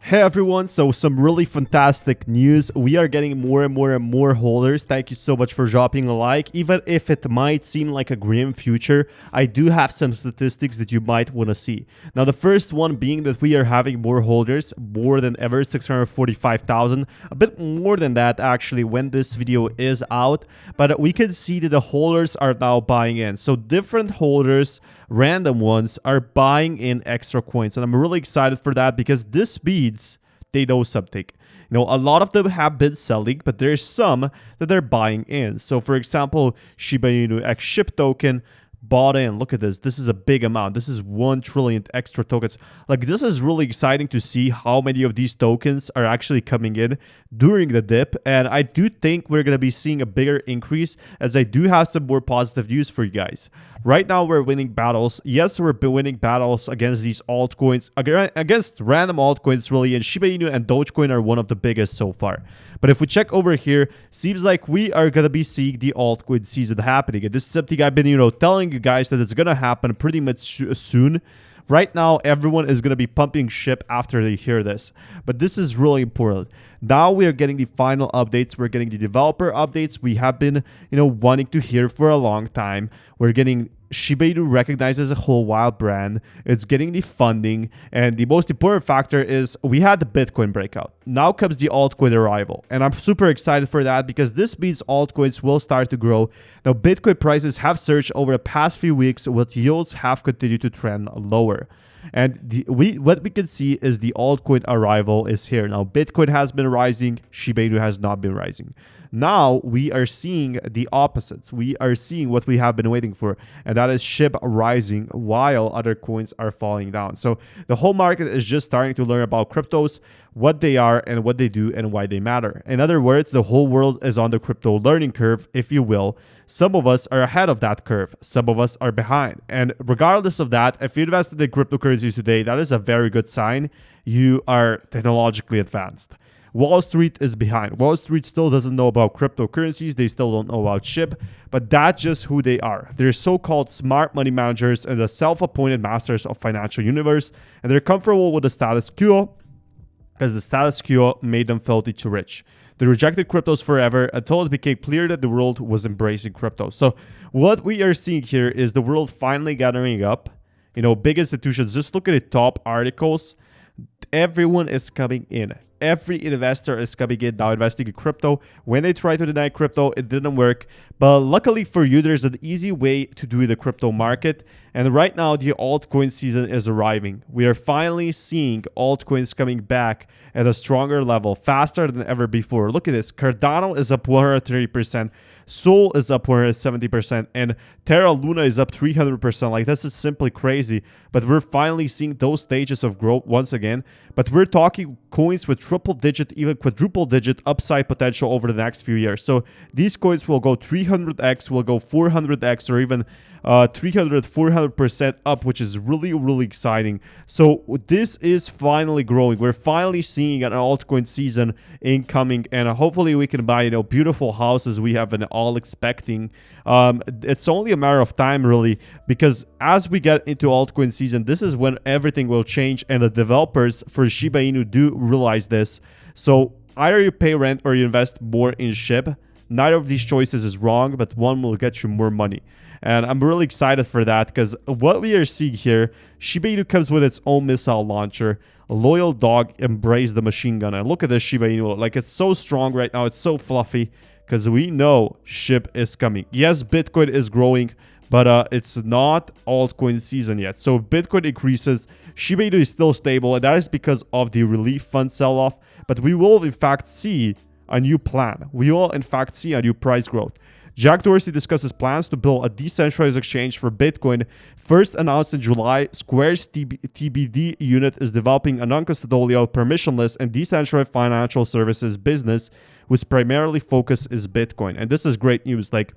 Hey everyone, so some really fantastic news. We are getting more and more holders. Thank you so much for dropping a like. Even if it might seem like a grim future, I do have some statistics that you might want to see. Now, the first one being that we are having more holders, more than ever, 645,000. A bit more than that actually when this video is out. But we can see that the holders are now buying in. So different holders, random ones, are buying in extra coins. And I'm really excited for that because this means they know something. A lot of them have been selling, but there's some that they're buying in. So for example, Shiba Inu X Shib token bought in. Look at this. This is a big amount. This is 1 trillion extra tokens. Like, this is really exciting to see how many of these tokens are actually coming in during the dip. And I do think we're going to be seeing a bigger increase, as I do have some more positive news for you guys. Right now, we're winning battles. Yes, we're winning battles against these altcoins, against random altcoins, really. And Shiba Inu and Dogecoin are one of the biggest so far. But if we check over here, seems like we are going to be seeing the altcoin season happening. And this is something I've been, telling you guys that it's going to happen pretty much soon. Right now, everyone is going to be pumping Shib after they hear this. But this is really important. Now we are getting the final updates. We're getting the developer updates we have been, wanting to hear for a long time. We're getting Shiba Inu recognized as a whole wild brand. It's getting the funding. And the most important factor is we had the Bitcoin breakout. Now comes the altcoin arrival. And I'm super excited for that because this means altcoins will start to grow. Now, Bitcoin prices have surged over the past few weeks, with yields have continued to trend lower. And what we can see is the altcoin arrival is here. Now, Bitcoin has been rising. Shiba Inu has not been rising. Now we are seeing the opposites. We are seeing what we have been waiting for, and that is Shib rising while other coins are falling down. So the whole market is just starting to learn about cryptos, what they are and what they do and why they matter. In other words, the whole world is on the crypto learning curve, if you will. Some of us are ahead of that curve. Some of us are behind. And regardless of that, if you invested in cryptocurrencies today, that is a very good sign. You are technologically advanced. Wall Street is behind. Wall Street still doesn't know about cryptocurrencies. They still don't know about Shib, but that's just who they are. They're so-called smart money managers and the self-appointed masters of financial universe, and they're comfortable with the status quo because the status quo made them filthy to rich. They rejected cryptos forever until it became clear that the world was embracing crypto. So what we are seeing here is the world finally gathering up. Big institutions, just look at the top articles. Everyone is coming in. Every investor is coming in now investing in crypto. When they tried to deny crypto, it didn't work. But luckily for you, there's an easy way to do the crypto market. And right now, the altcoin season is arriving. We are finally seeing altcoins coming back at a stronger level, faster than ever before. Look at this. Cardano is up 130%. Sol is up 170%. And Terra Luna is up 300%. Like, this is simply crazy. But we're finally seeing those stages of growth once again. But we're talking coins with triple-digit, even quadruple-digit upside potential over the next few years. So these coins will go 300x, will go 400x, or even 300, 400% up, which is really, really exciting. So this is finally growing. We're finally seeing an altcoin season incoming, and hopefully we can buy, beautiful houses we have been all expecting. It's only a matter of time, really, because as we get into altcoin season, this is when everything will change, and the developers for Shiba Inu do realize this. So either you pay rent or you invest more in Shib. Neither of these choices is wrong, but one will get you more money. And I'm really excited for that because what we are seeing here, Shiba Inu comes with its own missile launcher. A loyal dog embraced the machine gun. And look at this Shiba Inu. Like, it's so strong right now. It's so fluffy because we know Shib is coming. Yes, Bitcoin is growing, but it's not altcoin season yet. So Bitcoin increases. Shiba Inu is still stable, and that is because of the relief fund sell-off. But we will, in fact, see a new plan. We will, in fact, see a new price growth. Jack Dorsey discusses plans to build a decentralized exchange for Bitcoin. First announced in July, Square's TBD unit is developing a non-custodial, permissionless, and decentralized financial services business whose primarily focus is Bitcoin. And this is great news. Like,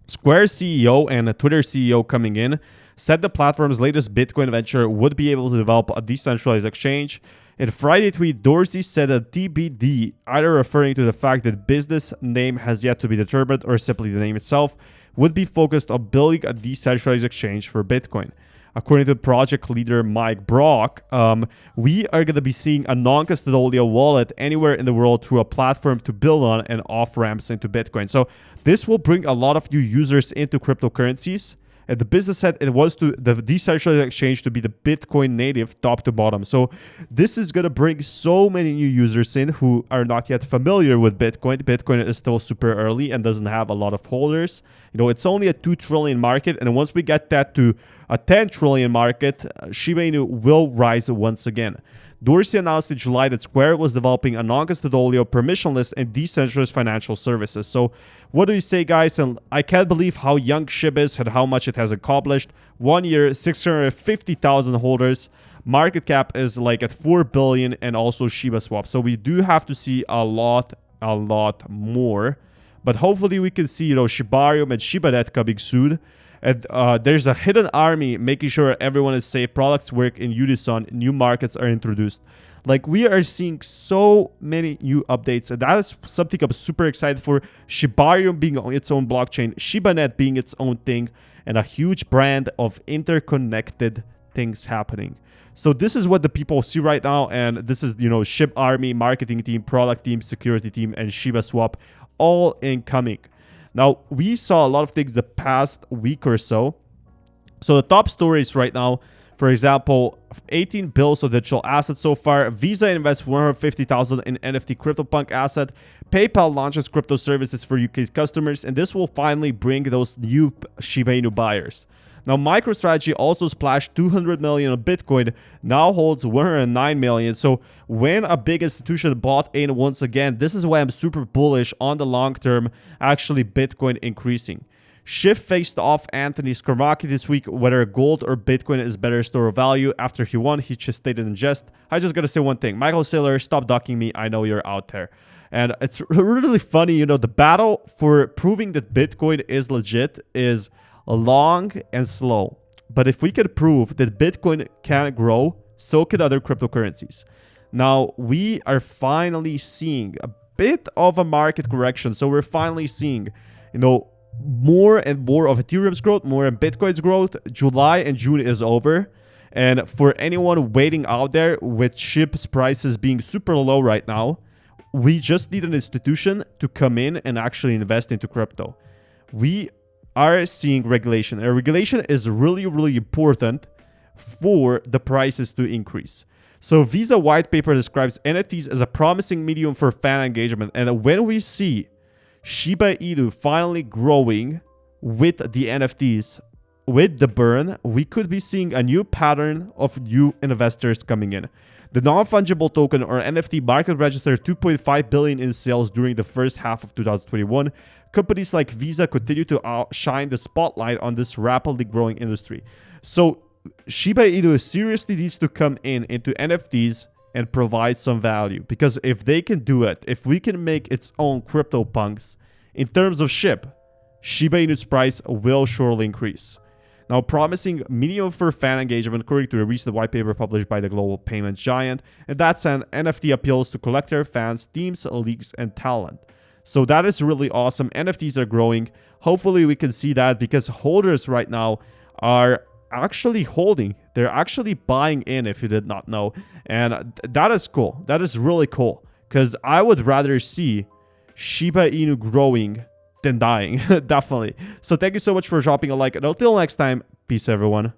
Square's CEO and a Twitter CEO coming in said the platform's latest Bitcoin venture would be able to develop a decentralized exchange. In a Friday tweet, Dorsey said that TBD, either referring to the fact that business name has yet to be determined or simply the name itself, would be focused on building a decentralized exchange for Bitcoin. according to project leader Mike Brock, we are going to be seeing a non-custodial wallet anywhere in the world through a platform to build on and off-ramps into Bitcoin. So this will bring a lot of new users into cryptocurrencies. And the business said it was to the decentralized exchange to be the Bitcoin native top to bottom. So this is going to bring so many new users in who are not yet familiar with Bitcoin. Bitcoin is still super early and doesn't have a lot of holders. You know, it's only a 2 trillion market. And once we get that to a 10 trillion market, Shiba Inu will rise once again. Dorsey announced in July that Square was developing a non-custodial, permissionless, and decentralized financial services. So what do you say, guys? And I can't believe how young Shib is and how much it has accomplished. 1 year, 650,000 holders. Market cap is like at 4 billion, and also Shiba Swap. So we do have to see a lot more. But hopefully we can see, you know, Shibarium and ShibaNet coming soon. And there's a hidden army making sure everyone is safe. Products work in unison. New markets are introduced. Like, we are seeing so many new updates. And that is something I'm super excited for. Shibarium being on its own blockchain. ShibaNet being its own thing. And a huge brand of interconnected things happening. So this is what the people see right now. And this is, you know, Shib Army, marketing team, product team, security team, and Shiba Swap all incoming. Now, we saw a lot of things the past week or so. So the top stories right now, for example, 18 bills of digital assets so far. Visa invests 150,000 in NFT CryptoPunk asset. PayPal launches crypto services for UK's customers. And this will finally bring those new Shiba Inu buyers. Now, MicroStrategy also splashed 200 million on Bitcoin, now holds 109 million. So when a big institution bought in once again, this is why I'm super bullish on the long term, actually Bitcoin increasing. Shib faced off Anthony Skormaki this week, whether gold or Bitcoin is better store of value. After he won, he just stated in jest, I just gotta say one thing, Michael Saylor, stop ducking me, I know you're out there. And it's really funny, you know, the battle for proving that Bitcoin is legit is long and slow. But if we could prove that Bitcoin can grow, so could other cryptocurrencies. Now, we are finally seeing a bit of a market correction. So we're finally seeing, you know, more and more of Ethereum's growth, more in Bitcoin's growth. July and June is over. And for anyone waiting out there with Shib's prices being super low right now, we just need an institution to come in and actually invest into crypto. We are seeing regulation. And regulation is really, really important for the prices to increase. So Visa white paper describes NFTs as a promising medium for fan engagement. And when we see Shiba Inu finally growing with the NFTs, with the burn, we could be seeing a new pattern of new investors coming in. The non-fungible token or NFT market registered 2.5 billion in sales during the first half of 2021. Companies like Visa continue to outshine the spotlight on this rapidly growing industry. So Shiba Inu seriously needs to come into NFTs and provide some value, because if they can do it, if we can make its own crypto punks in terms of Shib, Shiba Inu's price will surely increase. Now, promising medium for fan engagement, according to a recent white paper published by the global payment giant, and that's an NFT appeals to collector, fans, teams, leagues, and talent. So that is really awesome. NFTs are growing. Hopefully we can see that, because holders right now are actually holding. They're actually buying in, if you did not know. And that is cool. That is really cool, because I would rather see Shiba Inu growing than dying. Definitely. So thank you so much for dropping a like. And until next time, peace everyone.